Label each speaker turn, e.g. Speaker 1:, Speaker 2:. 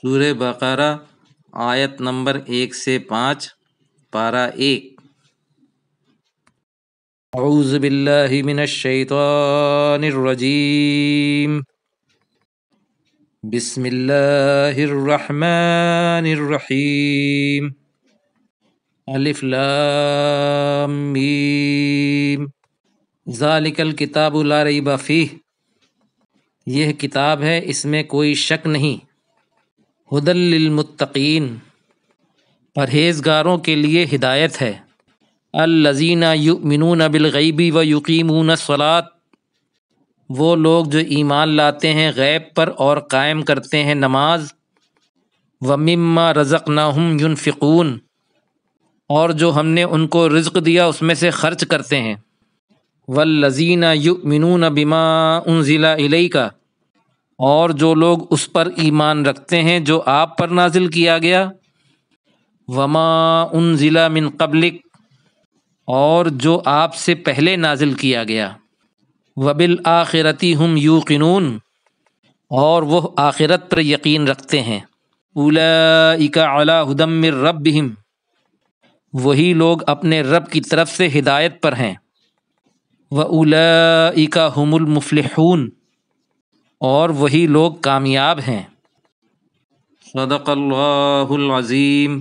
Speaker 1: سورہ بقرہ آیت نمبر 1 سے 5، پارہ 1۔ اعوذ باللہ من الشیطان الرجیم، بسم اللہ الرحمن الرحیم۔ الف لام میم، ذالک الکتاب لا ریب فیہ، یہ کتاب ہے اس میں کوئی شک نہیں۔ ھدی للمتقین، پرہیزگاروں کے لیے ہدایت ہے۔ الذین یؤمنون بالغیب ویقیمون الصلاۃ، وہ لوگ جو ایمان لاتے ہیں غیب پر اور قائم کرتے ہیں نماز۔ ومما رزقناہم ینفقون، اور جو ہم نے ان کو رزق دیا اس میں سے خرچ کرتے ہیں۔ والذین یؤمنون بما انزل الیک، اور جو لوگ اس پر ایمان رکھتے ہیں جو آپ پر نازل کیا گیا۔ وما انزل من قبلک، اور جو آپ سے پہلے نازل کیا گیا۔ وبالآخرۃ ھم یوقنون، اور وہ آخرت پر یقین رکھتے ہیں۔ اولئک علی ھدی من ربہم، وہی لوگ اپنے رب کی طرف سے ہدایت پر ہیں۔ واولئک ھم المفلحون، اور وہی لوگ کامیاب ہیں۔ صدق اللہ العظیم۔